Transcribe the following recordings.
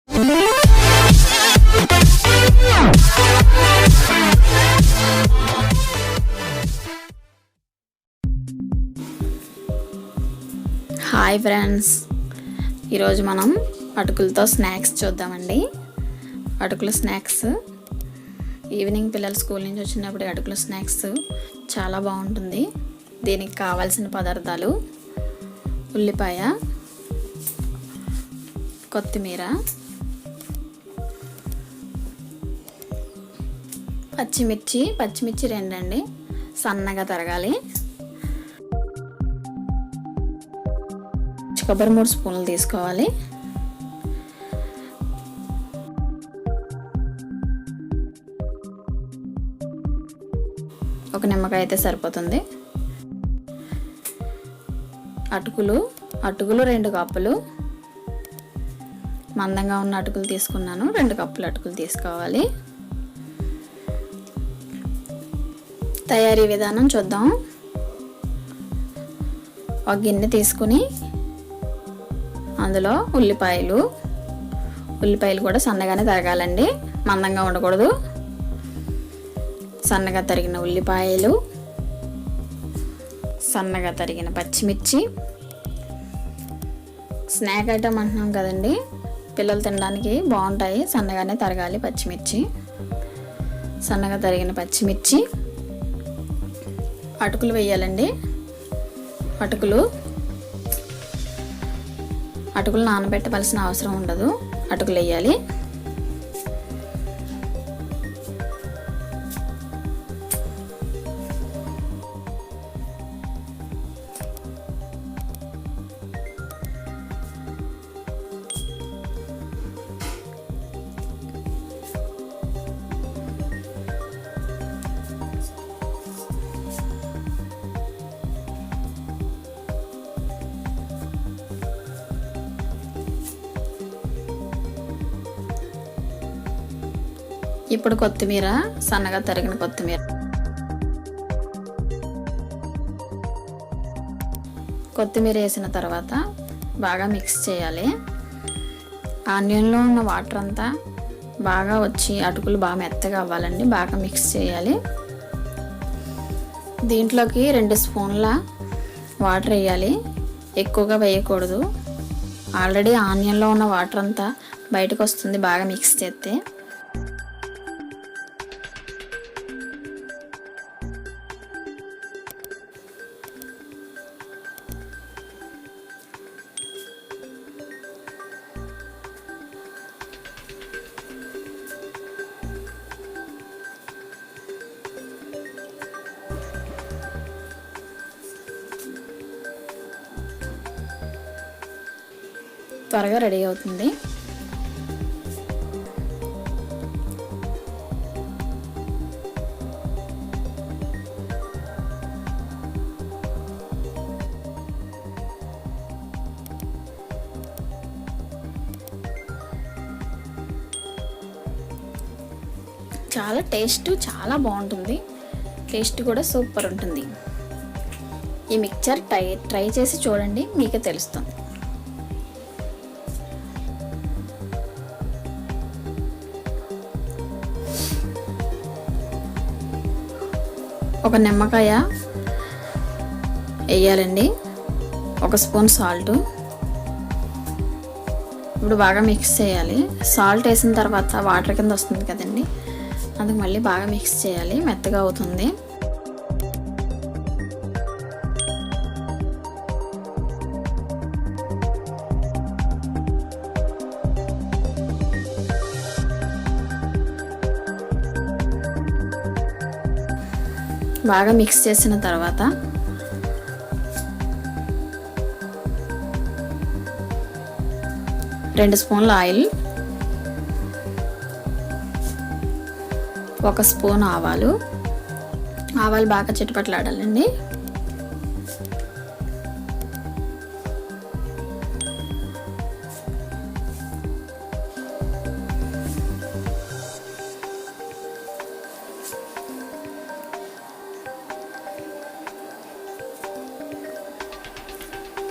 Hi friends, ఈరోజు మనం అటుకులతో స్నాక్స్ చూద్దామండి. అటుకుల స్నాక్స్ ఈవినింగ్ పిల్లలు స్కూల్ నుంచి వచ్చినప్పుడు అటుకుల స్నాక్స్ చాలా బాగుంటుంది. దీనికి కావాల్సిన పదార్థాలు: ఉల్లిపాయ, కొత్తిమీర, పచ్చిమిర్చి 2 అండి, సన్నగా తరగాలి. కొబ్బరి 3 స్పూన్లు తీసుకోవాలి. ఒక నిమ్మకాయ అయితే సరిపోతుంది. అటుకులు 2 కప్పులు, మందంగా ఉన్న అటుకులు తీసుకున్నాను. 2 కప్పులు అటుకులు తీసుకోవాలి. తయారీ విధానం చూద్దాం. ఒక గిన్నె తీసుకుని అందులో ఉల్లిపాయలు కూడా సన్నగానే తరగాలండి, మందంగా ఉండకూడదు. సన్నగా తరిగిన ఉల్లిపాయలు, సన్నగా తరిగిన పచ్చిమిర్చి. స్నాక్ ఐటమ్ అంటున్నాం కదండి, పిల్లలు తినడానికి బాగుంటాయి, సన్నగానే తరగాలి పచ్చిమిర్చి. సన్నగా తరిగిన పచ్చిమిర్చి, అటుకులు వేయాలండి. అటుకులు నానబెట్టవలసిన అవసరం ఉండదు. అటుకులు వేయాలి. ఇప్పుడు కొత్తిమీర, సన్నగా తరిగిన కొత్తిమీర వేసిన తర్వాత బాగా మిక్స్ చేయాలి. ఆనియన్లో ఉన్న వాటర్ అంతా బాగా వచ్చి అటుకులు బాగా మెత్తగా అవ్వాలండి. బాగా మిక్స్ చేయాలి. దీంట్లోకి 2 స్పూన్ల వాటర్ వేయాలి, ఎక్కువగా వేయకూడదు. ఆల్రెడీ ఆనియన్లో ఉన్న వాటర్ అంతా బయటకు వస్తుంది బాగా మిక్స్ చేస్తే. త్వరగా రెడీ అవుతుంది. చాలా బాగుంటుంది. టేస్ట్ కూడా సూపర్ ఉంటుంది. ఈ మిక్చర్ ట్రై చేసి చూడండి, మీకే తెలుస్తుంది. ఒక నిమ్మకాయ వేయాలండి, 1 స్పూన్ సాల్ట్. ఇప్పుడు బాగా మిక్స్ చేయాలి. సాల్ట్ వేసిన తర్వాత వాటర్ కింద వస్తుంది కదండి, అందుకు మళ్ళీ బాగా మిక్స్ చేయాలి, మెత్తగా అవుతుంది. బాగా మిక్స్ చేసిన తర్వాత రెండు స్పూన్ల ఆయిల్, 1 స్పూన్ ఆవాలు బాగా చిటపటలాడాలండి.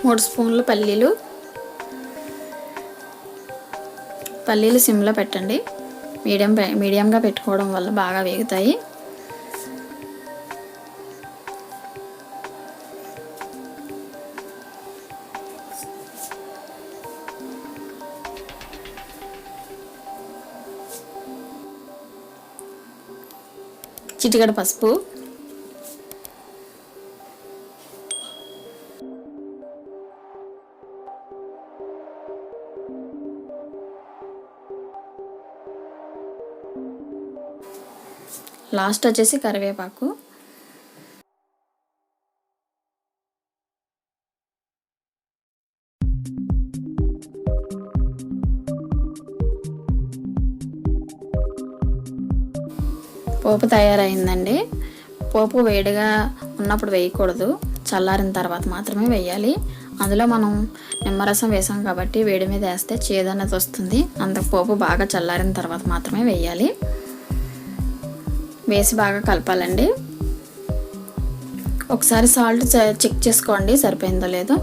మూడు స్పూన్లు పల్లీలు, పల్లీలు సిమ్లో పెట్టండి. మీడియంగా పెట్టుకోవడం వల్ల బాగా వేగుతాయి. చిటికెడు పసుపు, లాస్ట్ వచ్చేసి కరివేపాకు. పోపు తయారైందండి. పోపు వేడిగా ఉన్నప్పుడు వేయకూడదు, చల్లారిన తర్వాత మాత్రమే వేయాలి. అందులో మనం నిమ్మరసం వేసాం కాబట్టి వేడి మీద వేస్తే చేదు అనేది వస్తుంది. అందుకు పోపు బాగా చల్లారిన తర్వాత మాత్రమే వేయాలి. వేసి బాగా కలపాలండి. ఒకసారి సాల్ట్ చెక్ చేసుకోండి సరిపోయిందో లేదో.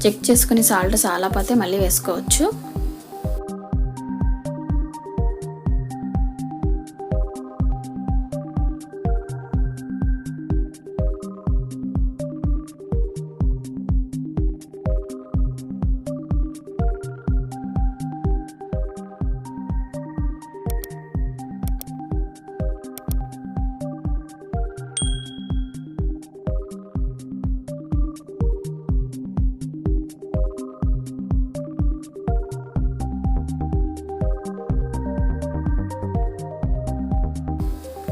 చెక్ చేసుకుని సాల్ట్ చాలాపోతే మళ్ళీ వేసుకోవచ్చు.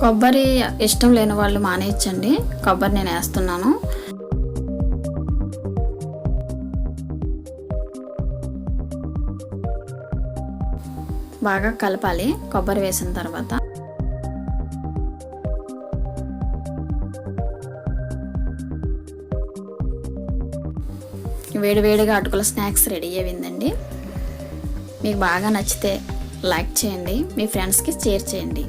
కొబ్బరి ఇష్టం లేని వాళ్ళు మానేయచ్చండి. కొబ్బరి నేను వేస్తున్నాను. బాగా కలపాలి కొబ్బరి వేసిన తర్వాత. వేడివేడిగా అటుకుల స్నాక్స్ రెడీ అయ్యిందండి. మీకు బాగా నచ్చితే లైక్ చేయండి, మీ ఫ్రెండ్స్కి షేర్ చేయండి.